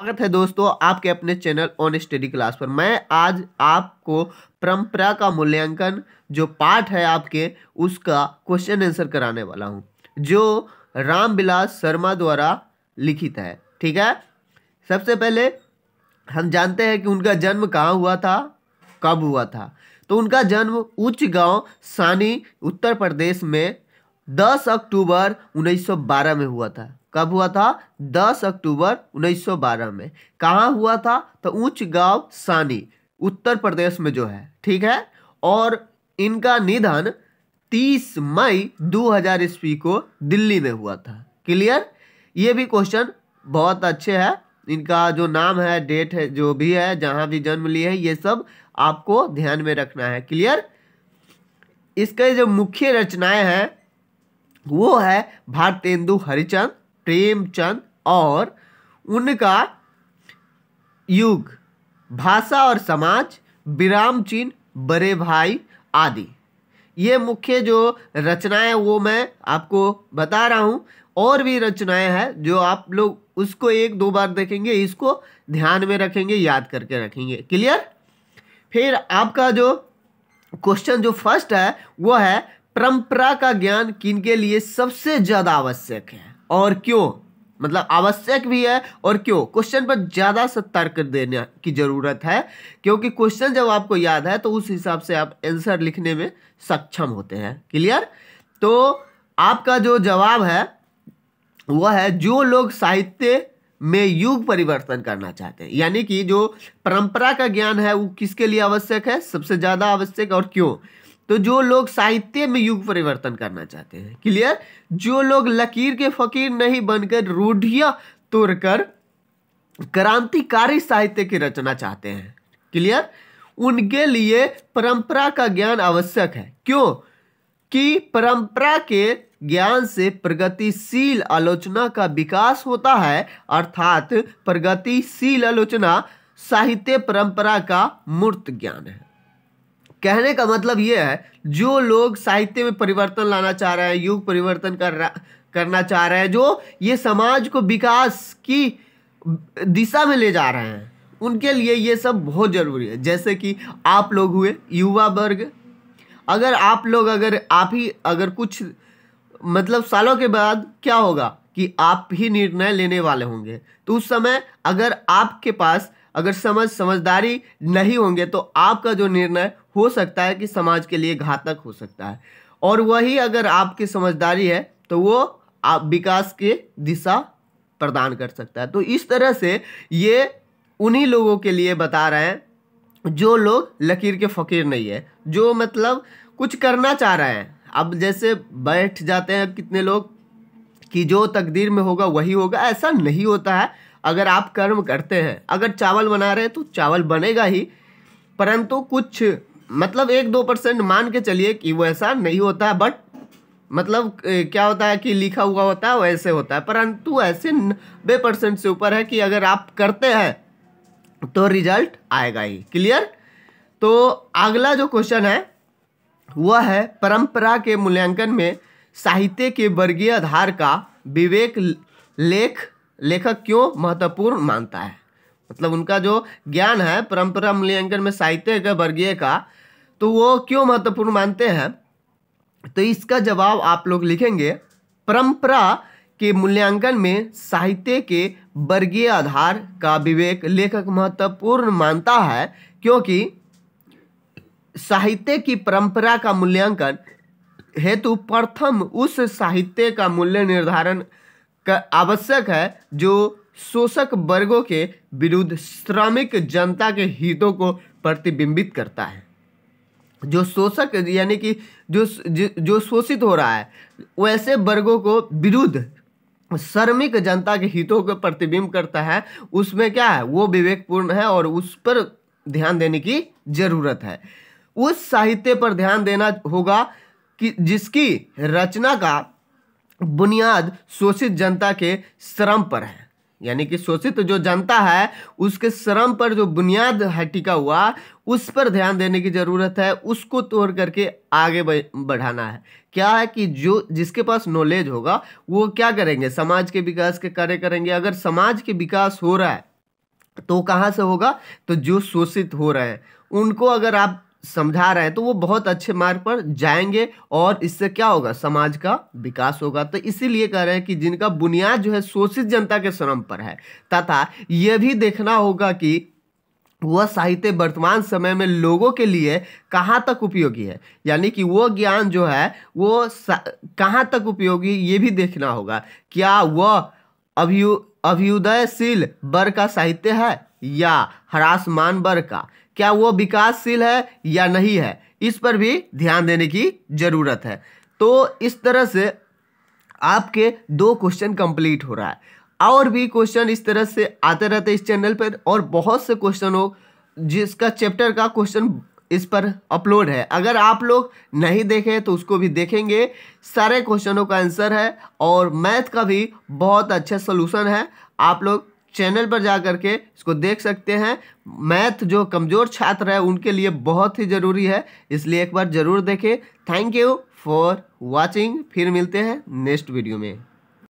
स्वागत है दोस्तों आपके अपने चैनल ऑन स्टडी क्लास पर। मैं आज आपको परंपरा का मूल्यांकन जो पाठ है आपके उसका क्वेश्चन आंसर कराने वाला हूं, जो रामविलास शर्मा द्वारा लिखित है। ठीक है, सबसे पहले हम जानते हैं कि उनका जन्म कहाँ हुआ था, कब हुआ था। तो उनका जन्म उच्च गांव सानी उत्तर प्रदेश में 10 अक्टूबर 1912 में हुआ था। कब हुआ था? 10 अक्टूबर 1912 में। कहाँ हुआ था? तो उच्च गांव सानी उत्तर प्रदेश में जो है। ठीक है, और इनका निधन 30 मई 2000 ईस्वी को दिल्ली में हुआ था। क्लियर? ये भी क्वेश्चन बहुत अच्छे है। इनका जो नाम है, डेट है, जो भी है, जहां भी जन्म लिए है, ये सब आपको ध्यान में रखना है। क्लियर? इसके जो मुख्य रचनाएं हैं वो है भारतेंदु हरिश्चंद्र, प्रेमचंद और उनका युग, भाषा और समाज, विराम चिन्ह, बड़े भाई आदि। ये मुख्य जो रचनाएं वो मैं आपको बता रहा हूं। और भी रचनाएं हैं जो आप लोग उसको एक दो बार देखेंगे, इसको ध्यान में रखेंगे, याद करके रखेंगे। क्लियर? फिर आपका जो क्वेश्चन जो फर्स्ट है वो है परंपरा का ज्ञान किनके लिए सबसे ज्यादा आवश्यक है और क्यों? मतलब आवश्यक भी है और क्यों। क्वेश्चन पर ज्यादा सा तर्क देने की जरूरत है, क्योंकि क्वेश्चन जब आपको याद है तो उस हिसाब से आप आंसर लिखने में सक्षम होते हैं। क्लियर? तो आपका जो जवाब है वह है जो लोग साहित्य में युग परिवर्तन करना चाहते हैं, यानी कि जो परंपरा का ज्ञान है वो किसके लिए आवश्यक है, सबसे ज्यादा आवश्यक, और क्यों? तो जो लोग साहित्य में युग परिवर्तन करना चाहते हैं। क्लियर? जो लोग लकीर के फकीर नहीं बनकर रूढ़ियां तोड़कर क्रांतिकारी साहित्य की रचना चाहते हैं। क्लियर? उनके लिए परंपरा का ज्ञान आवश्यक है। क्यों? कि परंपरा के ज्ञान से प्रगतिशील आलोचना का विकास होता है, अर्थात प्रगतिशील आलोचना साहित्य परंपरा का मूर्त ज्ञान है। कहने का मतलब यह है जो लोग साहित्य में परिवर्तन लाना चाह रहे हैं, युग परिवर्तन करना चाह रहे हैं, जो ये समाज को विकास की दिशा में ले जा रहे हैं, उनके लिए ये सब बहुत जरूरी है। जैसे कि आप लोग हुए युवा वर्ग, अगर आप लोग अगर कुछ मतलब सालों के बाद क्या होगा कि आप ही निर्णय लेने वाले होंगे, तो उस समय अगर आपके पास अगर समझदारी नहीं होंगे तो आपका जो निर्णय हो सकता है कि समाज के लिए घातक हो सकता है, और वही अगर आपकी समझदारी है तो वो आप विकास के दिशा प्रदान कर सकता है। तो इस तरह से ये उन्हीं लोगों के लिए बता रहे हैं जो लोग लकीर के फकीर नहीं है, जो मतलब कुछ करना चाह रहे हैं। अब जैसे बैठ जाते हैं कितने लोग कि जो तकदीर में होगा वही होगा, ऐसा नहीं होता है। अगर आप कर्म करते हैं, अगर चावल बना रहे हैं तो चावल बनेगा ही, परंतु कुछ मतलब 1-2% मान के चलिए कि वो ऐसा नहीं होता है। बट मतलब क्या होता है कि लिखा हुआ होता है वैसे होता है, परंतु ऐसे 90% से ऊपर है कि अगर आप करते हैं तो रिजल्ट आएगा ही। क्लियर? तो अगला जो क्वेश्चन है वह है परंपरा के मूल्यांकन में साहित्य के वर्गीय आधार का विवेक लेखक क्यों महत्वपूर्ण मानता है। मतलब उनका जो ज्ञान है परंपरा मूल्यांकन में साहित्य का वर्गीय का, तो वो क्यों महत्वपूर्ण मानते हैं। तो इसका जवाब आप लोग लिखेंगे परंपरा के मूल्यांकन में साहित्य के वर्गीय आधार का विवेक लेखक महत्वपूर्ण मानता है, क्योंकि साहित्य की परंपरा का मूल्यांकन हेतु प्रथम उस साहित्य का मूल्य निर्धारण का आवश्यक है जो शोषक वर्गों के विरुद्ध श्रमिक जनता के हितों को प्रतिबिंबित करता है। जो शोषक यानी कि जो शोषित हो रहा है वैसे वर्गों को विरुद्ध श्रमिक जनता के हितों को प्रतिबिंब करता है, उसमें क्या है वो विवेकपूर्ण है और उस पर ध्यान देने की जरूरत है। उस साहित्य पर ध्यान देना होगा कि जिसकी रचना का बुनियाद शोषित जनता के श्रम पर है, यानी कि शोषित जो जनता है उसके श्रम पर जो बुनियाद है टिका हुआ, उस पर ध्यान देने की जरूरत है। उसको तोड़ करके आगे बढ़ाना है। क्या है कि जो जिसके पास नॉलेज होगा वो क्या करेंगे, समाज के विकास के कार्य करेंगे। अगर समाज के विकास हो रहा है तो कहाँ से होगा? तो जो शोषित हो रहे हैं उनको अगर आप समझा रहे हैं तो वो बहुत अच्छे मार्ग पर जाएंगे और इससे क्या होगा? समाज का विकास होगा। तो इसीलिए कह रहे हैं कि जिनका बुनियाद जो है शोषित जनता के श्रम पर है, तथा यह भी देखना होगा कि वह साहित्य वर्तमान समय में लोगों के लिए कहाँ तक उपयोगी है, यानी कि वो ज्ञान जो है वो कहाँ तक उपयोगी, ये भी देखना होगा। क्या वह अभ्युदयशील वर्ग का साहित्य है या ह्रासमान वर्ग का? क्या वो विकासशील है या नहीं है? इस पर भी ध्यान देने की जरूरत है। तो इस तरह से आपके 2 क्वेश्चन कंप्लीट हो रहा है। और भी क्वेश्चन इस तरह से आते रहते इस चैनल पर, और बहुत से क्वेश्चन हो जिसका चैप्टर का क्वेश्चन इस पर अपलोड है। अगर आप लोग नहीं देखे तो उसको भी देखेंगे। सारे क्वेश्चनों का आंसर है और मैथ का भी बहुत अच्छा सलूशन है। आप लोग चैनल पर जा करके इसको देख सकते हैं। मैथ जो कमज़ोर छात्र है उनके लिए बहुत ही ज़रूरी है, इसलिए एक बार ज़रूर देखें। Thank you for watching. फिर मिलते हैं नेक्स्ट वीडियो में।